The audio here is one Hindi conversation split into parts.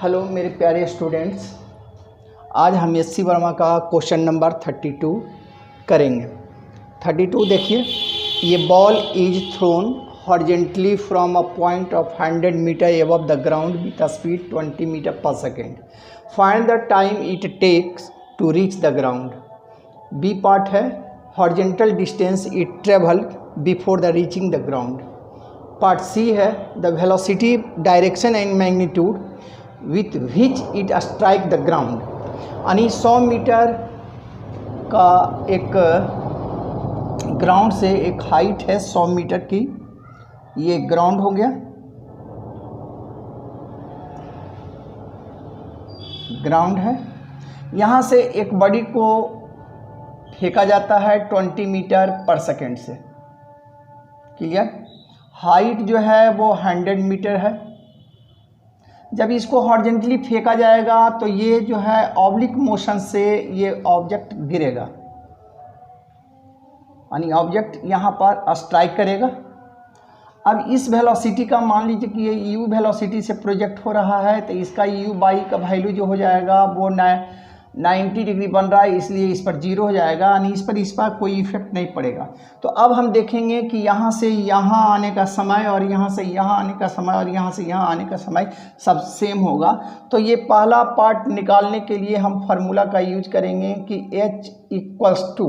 हेलो मेरे प्यारे स्टूडेंट्स, आज हम एससी वर्मा का क्वेश्चन नंबर 32 करेंगे। 32 देखिए, ये ball is thrown horizontally from a point of 100 metre above the ground with a speed 20 metre per second. Find the time it takes to reach the ground. B part है horizontal distance it travel before the reaching the ground. Part C है the velocity, direction and magnitude with which it strike the ground. यानी 100 मीटर का एक ग्राउंड से एक हाइट है 100 मीटर की, ये ग्राउंड हो गया, ग्राउंड है। यहाँ से एक बॉडी को फेंका जाता है 20 मीटर पर सेकेंड से। क्लियर? हाइट जो है वो 100 मीटर है। जब इसको हॉरिजेंटली फेंका जाएगा तो ये जो है ऑब्लिक मोशन से ये ऑब्जेक्ट गिरेगा, यानी ऑब्जेक्ट यहाँ पर स्ट्राइक करेगा। अब इस वेलोसिटी का मान लीजिए कि ये यू वेलोसिटी से प्रोजेक्ट हो रहा है, तो इसका यू बाई का वैल्यू जो हो जाएगा वो 90 डिग्री बन रहा है, इसलिए इस पर 0 हो जाएगा, यानी इस पर कोई इफेक्ट नहीं पड़ेगा। तो अब हम देखेंगे कि यहाँ से यहाँ आने का समय और यहाँ से यहाँ आने का समय और यहाँ से यहाँ आने का समय सब सेम होगा। तो ये पहला पार्ट निकालने के लिए हम फार्मूला का यूज करेंगे कि H equals to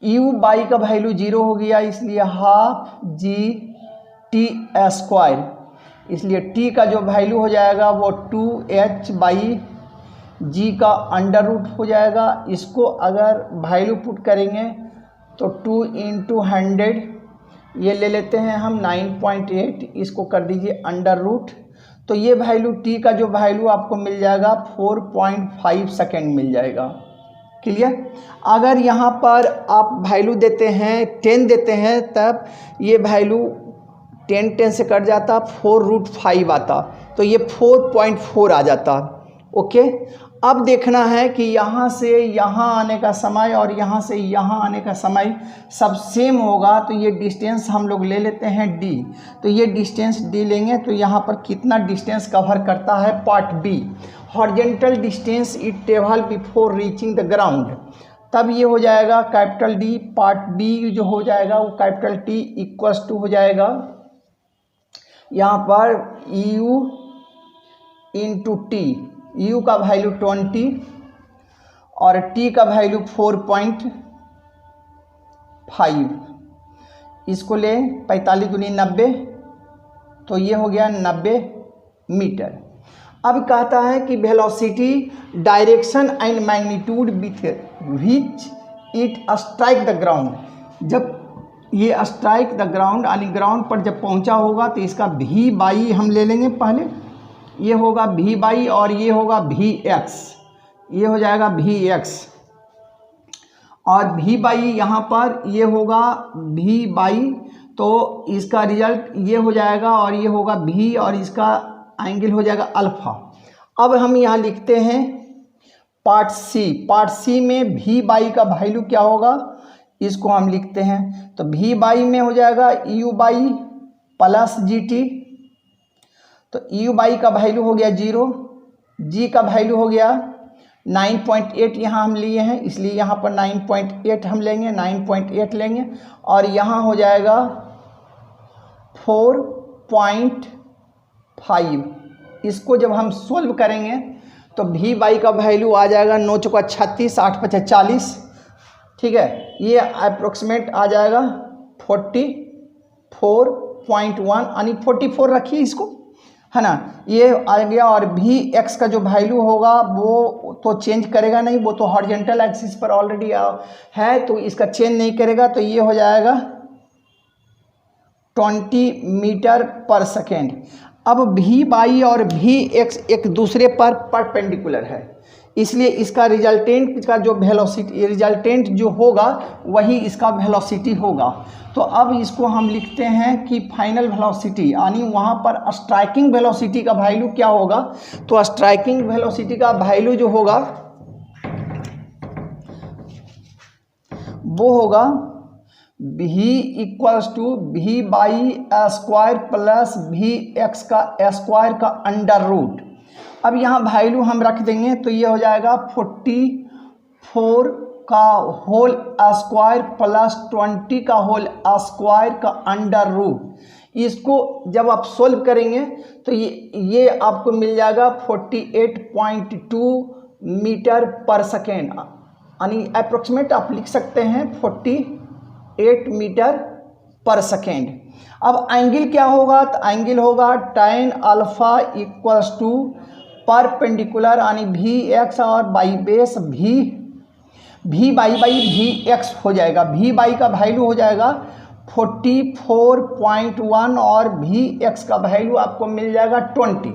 u y का वैल्यू 0 हो गया, इसलिए हाफ जी टी स्क्वायर, इसलिए टी का जो वैल्यू हो जाएगा वो 2h बाई जी का अंडर रूट हो जाएगा। इसको अगर वैल्यू पुट करेंगे तो 2 इंटू 100, ये ले लेते हैं हम 9.8, इसको कर दीजिए अंडर रूट, तो ये वैल्यू टी का जो वैल्यू आपको मिल जाएगा 4.5 सेकेंड मिल जाएगा। क्लियर? अगर यहाँ पर आप वैल्यू देते हैं 10 देते हैं, तब ये वैल्यू 10 से कट जाता, 4√5 आता, तो ये 4.4 आ जाता। ओके, अब देखना है कि यहाँ से यहाँ आने का समय और यहाँ से यहाँ आने का समय सब सेम होगा, तो ये डिस्टेंस हम लोग ले लेते हैं d। तो ये डिस्टेंस d लेंगे तो यहाँ पर कितना डिस्टेंस कवर करता है part b, horizontal distance it travel before reaching the ground. तब ये हो जाएगा कैपिटल D, पार्ट बी जो हो जाएगा वो कैपिटल T इक्वल्स टू हो जाएगा यहाँ पर u इंटू टी, u का वैल्यू 20 और t का वैल्यू 4.5, इसको ले 45 दूनी 90, तो ये हो गया 90 मीटर। अब कहता है कि velocity, direction and magnitude with which it strike the ground. जब ये स्ट्राइक द ग्राउंड यानी ग्राउंड पर जब पहुंचा होगा तो इसका v बाई हम ले लेंगे, पहले ये होगा v बाई और ये होगा vx, ये हो जाएगा vx, और v बाई यहाँ पर ये होगा v बाई, तो इसका रिजल्ट ये हो जाएगा और ये होगा v और इसका एंगल हो जाएगा अल्फा। अब हम यहाँ लिखते हैं पार्ट सी। पार्ट सी में v बाई का वैल्यू क्या होगा, इसको हम लिखते हैं, तो v बाई में हो जाएगा u by plus G T, तो u बाई का वैल्यू हो गया 0, g का वैल्यू हो गया 9.8, यहाँ हम लिए हैं इसलिए यहाँ पर 9.8 हम लेंगे, 9.8 लेंगे, और यहाँ हो जाएगा 4.5। इसको जब हम सोल्व करेंगे तो v बाई का वैल्यू आ जाएगा 9 चौका 36, 8 पचा 40, ठीक है, ये अप्रोक्सीमेट आ जाएगा 44.1, यानी 44 रखिए इसको, है ना, ये आ गया। और भी एक्स का जो वैल्यू होगा वो तो चेंज करेगा नहीं, वो तो हॉरिजेंटल एक्सिस पर ऑलरेडी है, तो इसका चेंज नहीं करेगा, तो ये हो जाएगा 20 मीटर पर सेकेंड। अब भी बाई और भी एक्स एक दूसरे पर परपेंडिकुलर है, इसलिए इसका रिजल्टेंट का जो वेलोसिटी, रिजल्टेंट जो होगा वही इसका वेलोसिटी होगा। तो अब इसको हम लिखते हैं कि फाइनल वेलोसिटी, यानी वहाँ पर स्ट्राइकिंग वेलोसिटी का वैल्यू क्या होगा, तो स्ट्राइकिंग वेलोसिटी का वैल्यू जो होगा वो होगा भी equals to v y square plus v x का स्क्वायर का अंडर रूट। अब यहाँ वैल्यू हम रख देंगे तो ये हो जाएगा 44 का होल स्क्वायर प्लस 20 का होल स्क्वायर का अंडर रूट। इसको जब आप सोल्व करेंगे तो ये आपको मिल जाएगा 48.2 मीटर पर सेकेंड, यानी अप्रोक्सीमेट आप लिख सकते हैं 48 मीटर पर सेकेंड। अब एंगल क्या होगा, तो एंगल होगा tan alpha equals to perpendicular यानी वी एक्स और y base v y v x हो जाएगा। वी बाई का वैल्यू हो जाएगा 44.1 और वी एक्स का वैल्यू आपको मिल जाएगा 20।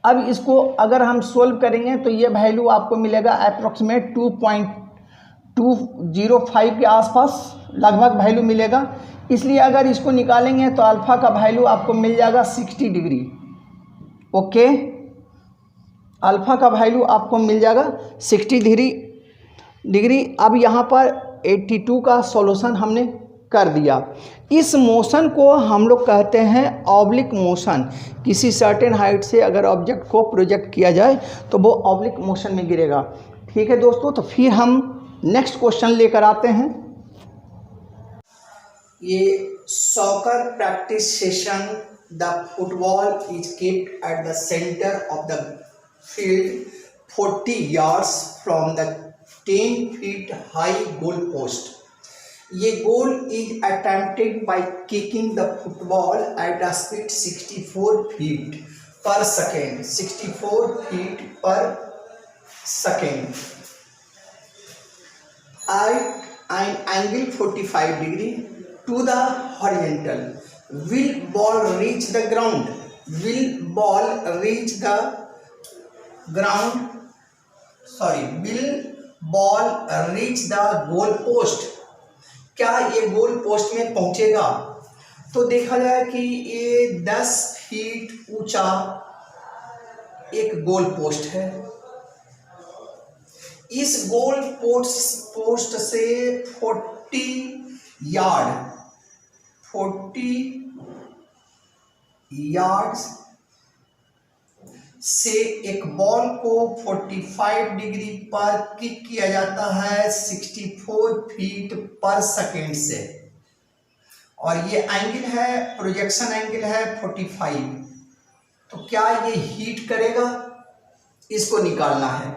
अब इसको अगर हम सोल्व करेंगे तो ये वैल्यू आपको मिलेगा अप्रोक्सीमेट 2.205 के आसपास लगभग वैल्यू मिलेगा। इसलिए अगर इसको निकालेंगे तो अल्फ़ा का वैल्यू आपको मिल जाएगा 60 डिग्री। ओके, अल्फ़ा का वैल्यू आपको मिल जाएगा 60 डिग्री। अब यहाँ पर 82 का सॉल्यूशन हमने कर दिया। इस मोशन को हम लोग कहते हैं ऑब्लिक मोशन। किसी सर्टेन हाइट से अगर ऑब्जेक्ट को प्रोजेक्ट किया जाए तो वो ऑब्लिक मोशन में गिरेगा। ठीक है दोस्तों, तो फिर हम नेक्स्ट क्वेश्चन लेकर आते हैं। ये soccer practice session, the football is keeped at the centre of the field 40 yards from the 10 feet high goal post. ये goal is attempted by kicking the football at a speed 64 feet per second. 64 feet per second at an angle 45 degree to the horizontal. Will ball reach the ground? Will ball reach the ground? Sorry, will ball reach the goal post? क्या ये गोल पोस्ट में पहुंचेगा? तो देखा जाए कि ये 10 फीट ऊंचा एक गोल पोस्ट है। इस गोल पोस्ट से 40 यार्ड्स से एक बॉल को 45 डिग्री पर किक किया जाता है 64 फीट पर सेकेंड से, और ये एंगल है, प्रोजेक्शन एंगल है 45। तो क्या ये हीट करेगा? इसको निकालना है।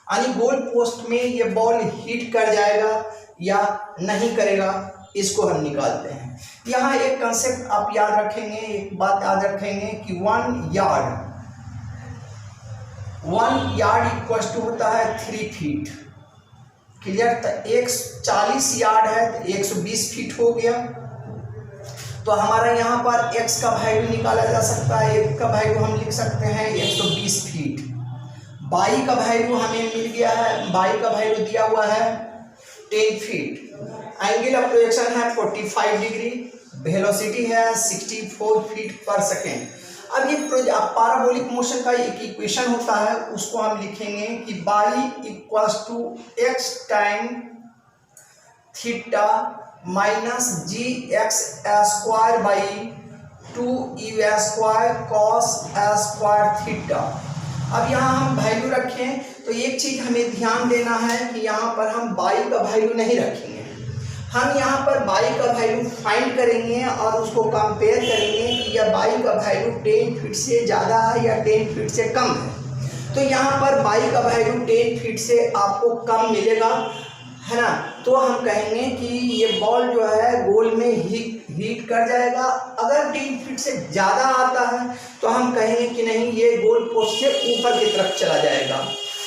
यानी गोल पोस्ट में ये बॉल हिट कर जाएगा या नहीं करेगा, इसको हम निकालते हैं। यहाँ एक कंसेप्ट आप याद रखेंगे, एक बात याद रखेंगे कि 1 यार्ड इक्वल टू होता है 3 फीट। क्लियर? तो 140 यार्ड है तो 120 फीट हो गया। तो हमारा यहाँ पर x का वैल्यू निकाला जा सकता है। x का वैल्यू हम लिख सकते हैं 120 फीट। बाई का वैल्यू हमें मिल गया है, बाई का वैल्यू दिया हुआ है 10 फीट। एंगल ऑफ प्रोजेक्शन है 45 डिग्री, वेलोसिटी है 64 फीट पर सेकेंड। अब ये पैराबोलिक मोशन का एक इक्वेशन होता है, उसको हम लिखेंगे कि y equals to x time theta minus g x square by 2u square cos square theta. अब यहाँ हम वैल्यू रखें तो एक चीज हमें ध्यान देना है कि यहाँ पर हम बाई का वैल्यू नहीं रखेंगे। हम यहाँ पर बाई का वैल्यू फाइंड करेंगे और उसको कंपेयर करेंगे कि यह बाई का वैल्यू 10 फीट से ज़्यादा है या 10 फीट से कम है। तो यहाँ पर बाई का वैल्यू 10 फीट से आपको कम मिलेगा, है ना। तो हम कहेंगे कि ये बॉल जो है गोल में हीट कर जाएगा। अगर 10 फीट से ज़्यादा आता है तो हम कहेंगे कि नहीं, ये गोल पोस्ट से ऊपर की तरफ चला जाएगा।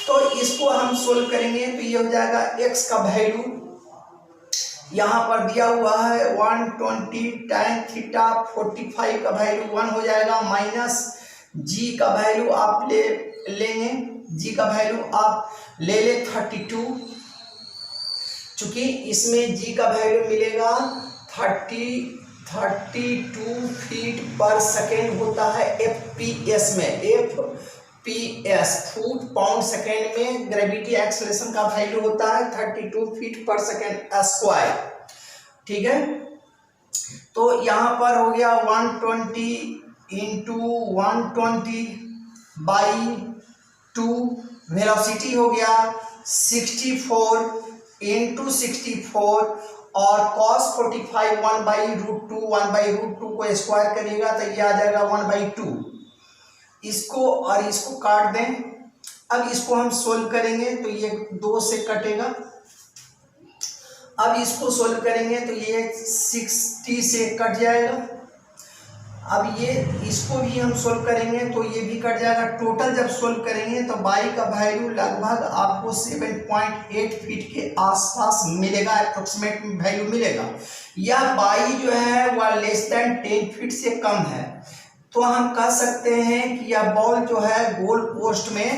तो इसको हम सोल्व करेंगे तो ये हो जाएगा x का वैल्यू यहाँ पर दिया हुआ है 120 tan थीटा 45 का वैल्यू 1 हो जाएगा, माइनस g का वैल्यू आप लेंगे, g का वैल्यू आप ले 32, चूंकि इसमें g का वैल्यू मिलेगा 32 फीट पर सेकेंड होता है FPS में, PS फुट पाउंड सेकेंड में ग्रेविटी एक्सेलरेशन का वैल्यू होता है 32 फीट पर सेकेंड स्क्वायर। ठीक है, तो यहाँ पर हो गया 120 इंटू 120 बाई 2, वेलोसिटी हो गया 64 इंटू 64 और cos 45 1/√2 1/√2 को स्क्वायर करिएगा तो ये आ जाएगा 1/2। इसको और इसको काट दें। अब इसको हम सोल्व करेंगे तो ये 2 से कटेगा। अब इसको सोल्व करेंगे तो ये 60 से कट जाएगा। अब ये इसको भी हम सोल्व करेंगे तो ये भी कट जाएगा। टोटल जब सोल्व करेंगे तो बाई का वैल्यू लगभग आपको 7.8 फीट के आसपास मिलेगा, अप्रोक्सीमेट वैल्यू मिलेगा। यह बाई जो है वह लेस देन 10 फीट से कम है, तो हम कह सकते हैं कि यह बॉल जो है गोल पोस्ट में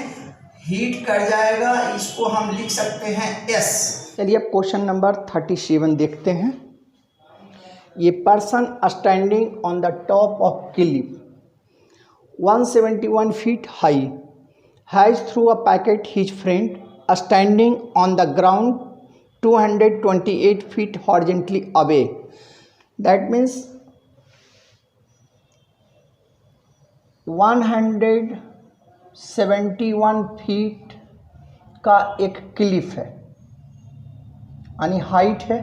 हिट कर जाएगा। इसको हम लिख सकते हैं एस। चलिए क्वेश्चन नंबर 37 देखते हैं। ये person standing on the top of Cliff 171 feet high has through a packet his friend standing on the ground 228 feet horizontally away. That means 171 feet का एक क्लिफ है, यानी हाइट है।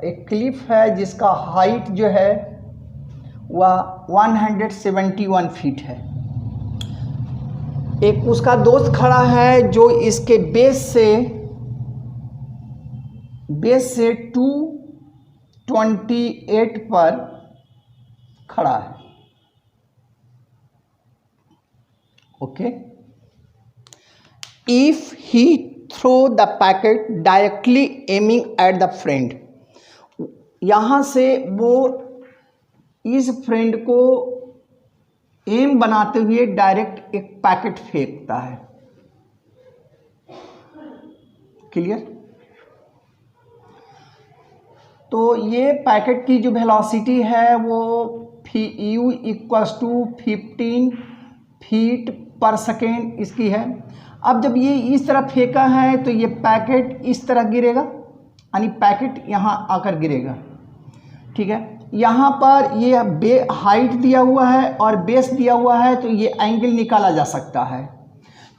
एक क्लिफ है जिसका हाइट जो है वह 171 फीट है। एक उसका दोस्त खड़ा है जो इसके बेस से 228 पर खड़ा है। Okay, if he throw the packet directly aiming at the friend, यहाँ से वो इस फ्रेंड को एम बनाते हुए डायरेक्ट एक पैकेट फेंकता है। क्लियर? तो ये पैकेट की जो वेलोसिटी है वो u = 15 फीट पर सेकेंड इसकी है। अब जब ये इस तरह फेंका है तो ये पैकेट इस तरह गिरेगा, यानी पैकेट यहाँ आकर गिरेगा। ठीक है, यहाँ पर ये हाइट दिया हुआ है और बेस दिया हुआ है, तो ये एंगल निकाला जा सकता है।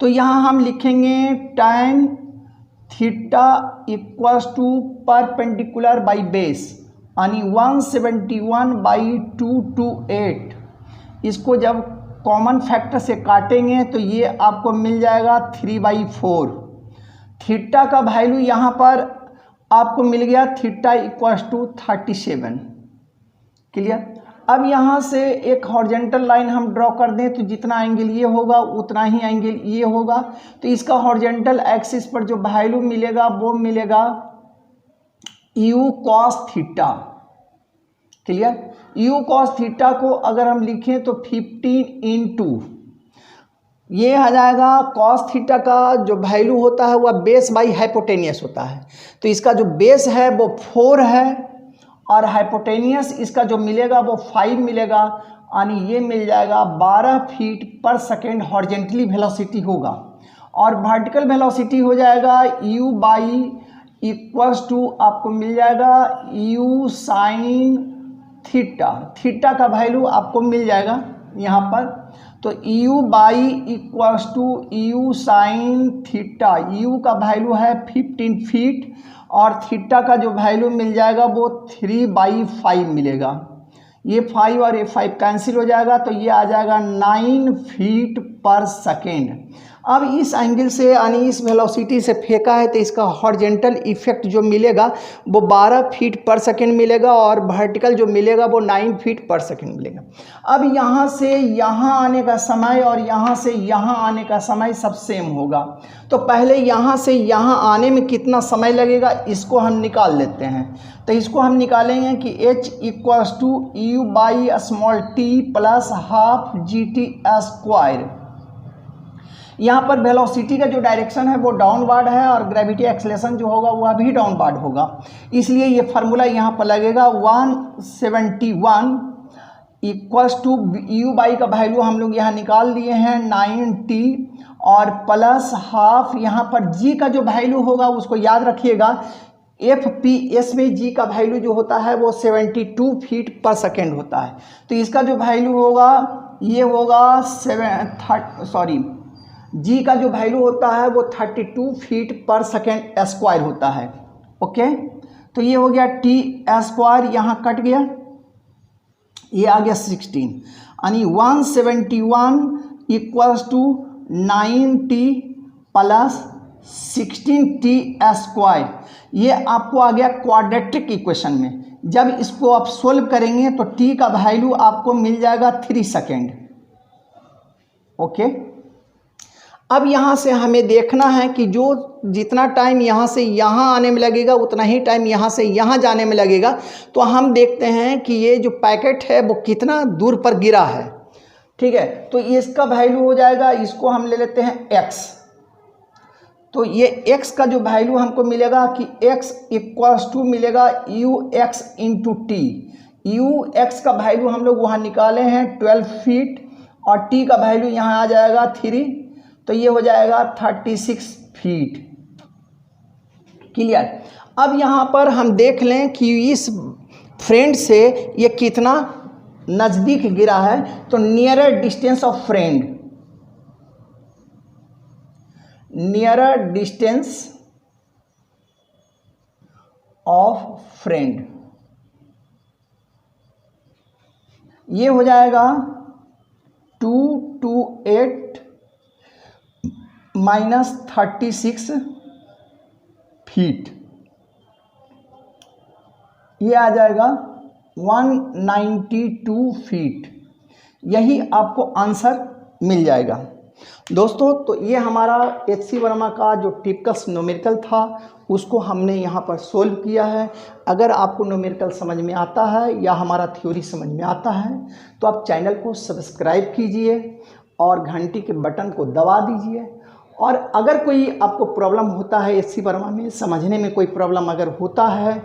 तो यहाँ हम लिखेंगे tan theta = perpendicular by base, यानी 171/228। इसको जब कॉमन फैक्टर से काटेंगे तो ये आपको मिल जाएगा 3/4। थीटा का वैल्यू यहाँ पर आपको मिल गया थीटा = 37। क्लियर? अब यहाँ से एक हॉरिजॉन्टल लाइन हम ड्रॉ कर दें तो जितना एंगल ये होगा उतना ही एंगल ये होगा। तो इसका हॉरिजॉन्टल एक्सिस पर जो वैल्यू मिलेगा वो मिलेगा u cos theta. Clear? u cos theta को अगर हम लिखें तो 15 इंटू ये आ जाएगा cos थीटा का जो वैल्यू होता है वह बेस बाई हाइपोटेनियस होता है। तो इसका जो बेस है वो 4 है और हाइपोटेनियस इसका जो मिलेगा वो 5 मिलेगा, यानी ये मिल जाएगा 12 फीट पर सेकेंड हॉरिजॉन्टली वेलोसिटी होगा। और वर्टिकल वेलोसिटी हो जाएगा u/= आपको मिल जाएगा u sin थीटा। थीटा का वैल्यू आपको मिल जाएगा यहाँ पर। तो u/= u sin theta, u का वैल्यू है 15 फीट और थीटा का जो वैल्यू मिल जाएगा वो 3/5 मिलेगा। ये 5 और ये 5 कैंसिल हो जाएगा, तो ये आ जाएगा 9 फीट पर सेकेंड। अब इस एंगल से यानी इस वेलोसिटी से फेंका है तो इसका हॉरिजॉन्टल इफेक्ट जो मिलेगा वो 12 फीट पर सेकेंड मिलेगा और वर्टिकल जो मिलेगा वो 9 फीट पर सेकेंड मिलेगा। अब यहाँ से यहाँ आने का समय और यहाँ से यहाँ आने का समय सब सेम होगा। तो पहले यहाँ से यहाँ आने में कितना समय लगेगा इसको हम निकाल लेते हैं। तो इसको हम निकालेंगे कि h = u/t + ½ gt²। यहाँ पर वेलोसिटी का जो डायरेक्शन है वो डाउनवर्ड है और ग्रेविटी एक्सेलरेशन जो होगा वह भी डाउनवर्ड होगा, इसलिए ये फार्मूला यहाँ पर लगेगा 171 इक्वल्स टू यू बाई का वैल्यू हम लोग यहाँ निकाल लिए हैं 90 और प्लस हाफ यहाँ पर जी का जो वैल्यू होगा उसको याद रखिएगा, FPS में जी का वैल्यू जो होता है वो 72 फीट पर सेकेंड होता है। तो इसका जो वैल्यू होगा ये होगा जी का जो वैल्यू होता है वो 32 फीट पर सेकेंड स्क्वायर होता है। ओके, तो ये हो गया टी स्क्वायर, यहाँ कट गया, ये आ गया 16 यानी 171 equals to 90 plus 16t square. ये आपको आ गया क्वाड्रेटिक इक्वेशन में। जब इसको आप सोल्व करेंगे तो t का वैल्यू आपको मिल जाएगा 3 सेकेंड। ओके, अब यहाँ से हमें देखना है कि जो जितना टाइम यहाँ से यहाँ आने में लगेगा उतना ही टाइम यहाँ से यहाँ जाने में लगेगा। तो हम देखते हैं कि ये जो पैकेट है वो कितना दूर पर गिरा है। ठीक है, तो इसका वैल्यू हो जाएगा, इसको हम ले लेते हैं x। तो ये x का जो वैल्यू हमको मिलेगा कि x इक्वल्स टू मिलेगा ux इंटू टी। ux का वैल्यू हम लोग वहाँ निकाले हैं 12 फीट और t का वैल्यू यहाँ आ जाएगा 3, तो ये हो जाएगा 36 फीट। क्लियर। अब यहाँ पर हम देख लें कि इस फ्रेंड से ये कितना नज़दीक गिरा है। तो nearer distance of friend, nearer distance of friend, ये हो जाएगा 228 माइनस 36 फीट, ये आ जाएगा 192 फीट। यही आपको आंसर मिल जाएगा। दोस्तों, तो ये हमारा HC वर्मा का जो टिपिकल न्यूमेरिकल था उसको हमने यहाँ पर सोल्व किया है। अगर आपको न्यूमेरिकल समझ में आता है या हमारा थ्योरी समझ में आता है तो आप चैनल को सब्सक्राइब कीजिए और घंटी के बटन को दबा दीजिए। और अगर कोई आपको प्रॉब्लम होता है HC वर्मा में समझने में, कोई प्रॉब्लम अगर होता है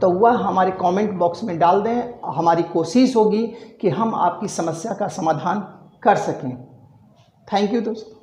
तो वह हमारे कमेंट बॉक्स में डाल दें। हमारी कोशिश होगी कि हम आपकी समस्या का समाधान कर सकें। थैंक यू दोस्तों।